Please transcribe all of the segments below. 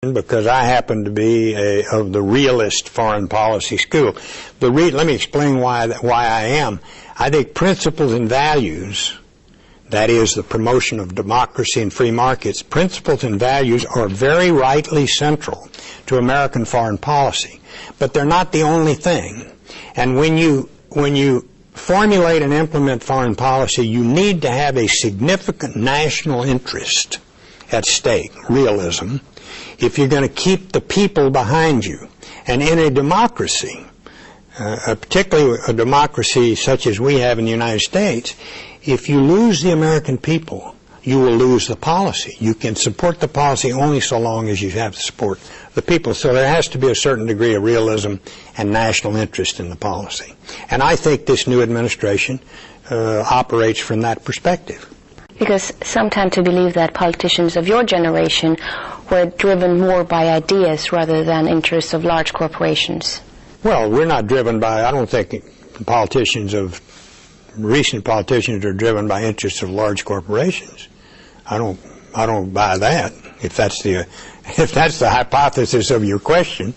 because I happen to be of the realist foreign policy school. Let me explain why I am. I think principles and values, that is the promotion of democracy and free markets, principles and values are very rightly central to American foreign policy. But they're not the only thing. And when you formulate and implement foreign policy, you need to have a significant national interest at stake, realism, if you're going to keep the people behind you. And in a democracy, particularly a democracy such as we have in the United States, if you lose the American people, you will lose the policy. You can support the policy only so long as you have to support the people. So there has to be a certain degree of realism and national interest in the policy. And I think this new administration operates from that perspective. Because some tend to believe that politicians of your generation were driven more by ideas rather than interests of large corporations. Well, we're not driven by, I don't think recent politicians are driven by interests of large corporations. I don't buy that, if that's the hypothesis of your question.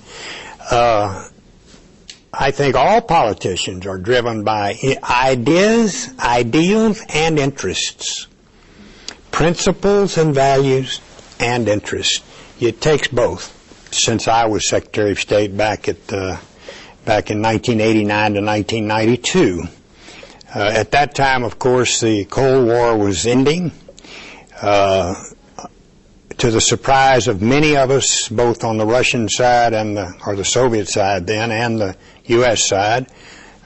I think all politicians are driven by ideas, ideals, and interests. Principles and values and interests. It takes both. Since I was Secretary of State back in 1989 to 1992. At that time, of course, the Cold War was ending. To the surprise of many of us, both on the Russian side or the Soviet side then, and the U.S. side,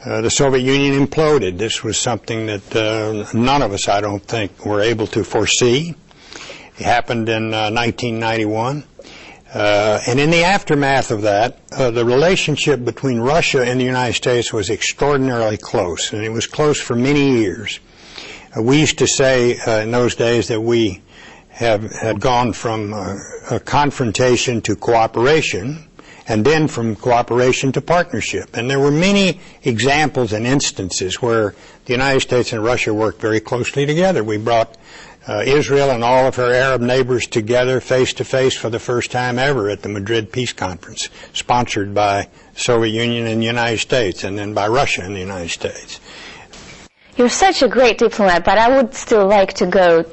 the Soviet Union imploded. This was something that none of us, I don't think, were able to foresee. It happened in 1991. And in the aftermath of that, the relationship between Russia and the United States was extraordinarily close, and it was close for many years. We used to say in those days that we had gone from a confrontation to cooperation, and then from cooperation to partnership. And there were many examples and instances where the United States and Russia worked very closely together. We brought Israel and all of her Arab neighbors together face-to-face for the first time ever at the Madrid Peace Conference, sponsored by the Soviet Union and the United States, and then by Russia and the United States. You're such a great diplomat, but I would still like to go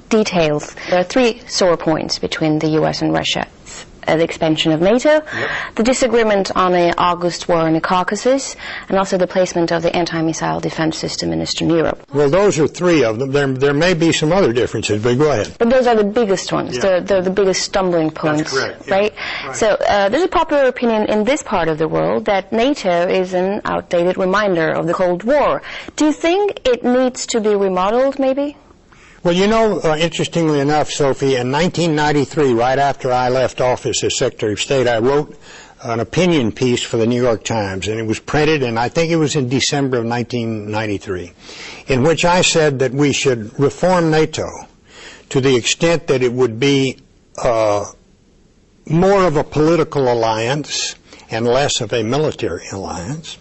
details. There are three sore points between the U.S. and Russia. The expansion of NATO, the disagreement on the August war in the Caucasus, and also the placement of the anti-missile defense system in Eastern Europe. Well, those are three of them. There may be some other differences, but go ahead. But those are the biggest ones. Yeah. They're the biggest stumbling points. That's correct. Right? Right. So there's a popular opinion in this part of the world that NATO is an outdated reminder of the Cold War. Do you think it needs to be remodeled, maybe? Well, you know, interestingly enough, Sophie, in 1993, right after I left office as Secretary of State, I wrote an opinion piece for the New York Times, and it was printed, and I think it was in December of 1993, in which I said that we should reform NATO to the extent that it would be more of a political alliance and less of a military alliance,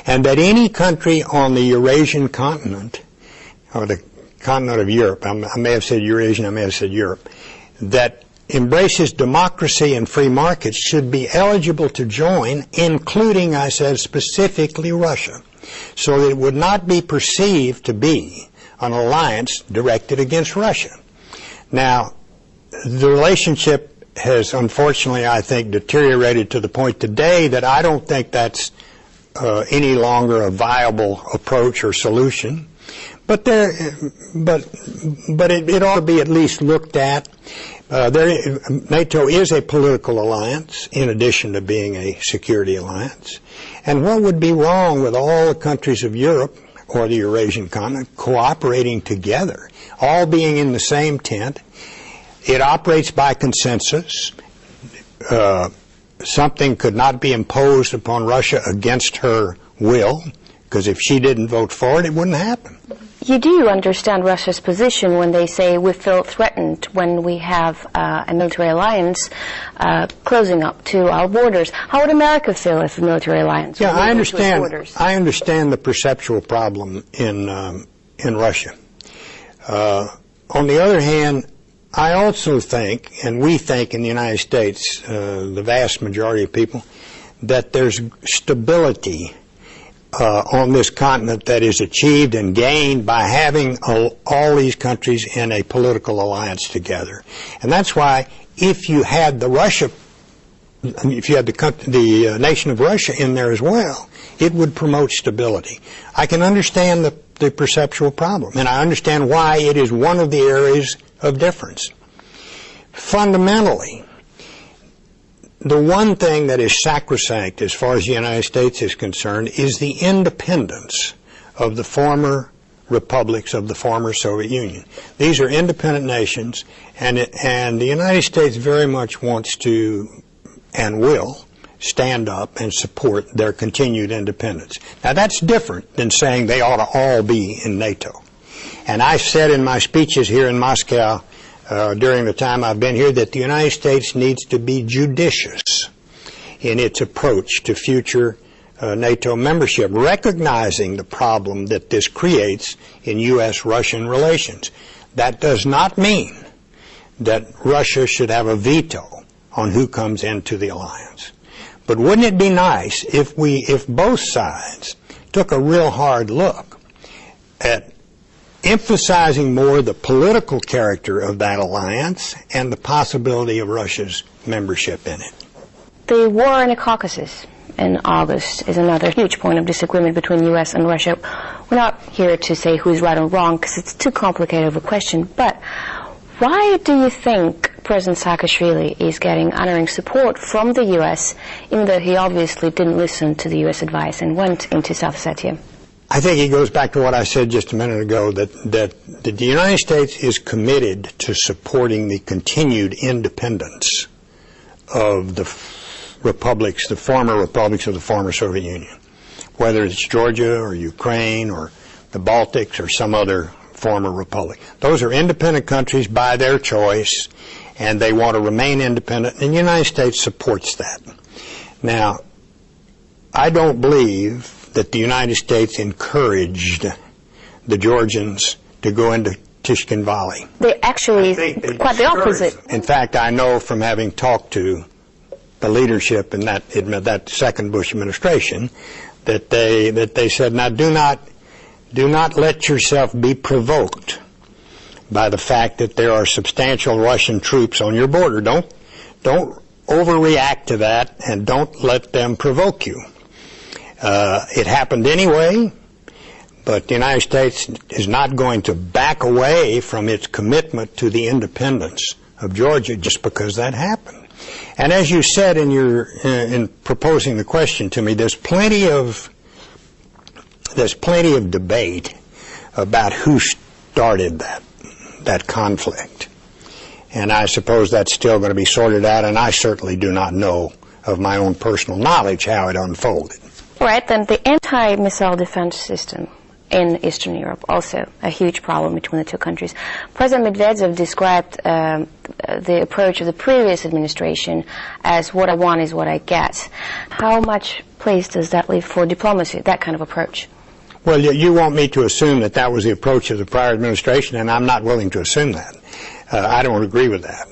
and that any country on the Eurasian continent, or the continent of Europe, I may have said Eurasian, I may have said Europe, that embraces democracy and free markets should be eligible to join, including, I said, specifically Russia, so that it would not be perceived to be an alliance directed against Russia. Now, the relationship has unfortunately, I think, deteriorated to the point today that I don't think that's any longer a viable approach or solution. But it ought to be at least looked at. NATO is a political alliance in addition to being a security alliance. And what would be wrong with all the countries of Europe or the Eurasian continent cooperating together, all being in the same tent? It operates by consensus. Something could not be imposed upon Russia against her will, because if she didn't vote for it, it wouldn't happen. You do understand Russia's position when they say we feel threatened when we have a military alliance closing up to our borders. How would America feel if a military alliance? Yeah, I understand. I understand the perceptual problem in Russia. On the other hand, I also think, and we think in the United States, the vast majority of people, that there's stability on this continent that is achieved and gained by having all these countries in a political alliance together. And that's why if you had the nation of Russia in there as well, it would promote stability. I can understand the perceptual problem, and I understand why it is one of the areas of difference. Fundamentally, the one thing that is sacrosanct as far as the United States is concerned is the independence of the former republics of the former Soviet Union. These are independent nations, and the United States very much wants to and will stand up and support their continued independence. Now, that's different than saying they ought to all be in NATO. And I said in my speeches here in Moscow during the time I've been here that the United States needs to be judicious in its approach to future NATO membership, recognizing the problem that this creates in U.S.-Russian relations. That does not mean that Russia should have a veto on who comes into the alliance. But wouldn't it be nice if both sides took a real hard look at emphasizing more the political character of that alliance and the possibility of Russia's membership in it? The war in the Caucasus in August is another huge point of disagreement between the U.S. and Russia. We're not here to say who's right or wrong because it's too complicated of a question, but why do you think President Saakashvili is getting honoring support from the U.S., even though he obviously didn't listen to the U.S. advice and went into South Ossetia? I think it goes back to what I said just a minute ago, that the United States is committed to supporting the continued independence of the republics, the former republics of the former Soviet Union, whether it's Georgia or Ukraine or the Baltics or some other former republic. Those are independent countries by their choice, and they want to remain independent, and the United States supports that. Now, I don't believe that the United States encouraged the Georgians to go into Kishkin Valley. They actually, quite the opposite. In fact, I know from having talked to the leadership in that second Bush administration that they said, now do not let yourself be provoked by the fact that there are substantial Russian troops on your border. Don't overreact to that, and don't let them provoke you. It happened anyway, but the United States is not going to back away from its commitment to the independence of Georgia just because that happened. And as you said in proposing the question to me, there's plenty of debate about who started that conflict. And I suppose that's still going to be sorted out, and I certainly do not know of my own personal knowledge how it unfolded. Right, then the anti-missile defense system in Eastern Europe, also a huge problem between the two countries. President Medvedev described the approach of the previous administration as what I want is what I get. How much place does that leave for diplomacy, that kind of approach? Well, you want me to assume that that was the approach of the prior administration, and I'm not willing to assume that. I don't agree with that.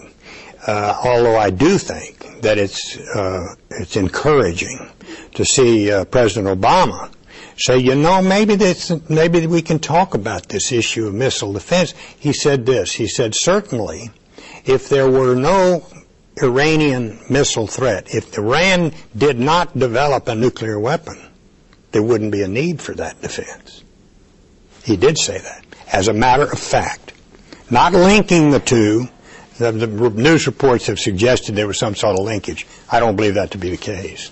Although I do think that it's encouraging to see President Obama say, you know, maybe we can talk about this issue of missile defense. He said this. He said, certainly, if there were no Iranian missile threat, if Iran did not develop a nuclear weapon, there wouldn't be a need for that defense. He did say that, as a matter of fact. Not linking the two. The news reports have suggested there was some sort of linkage. I don't believe that to be the case.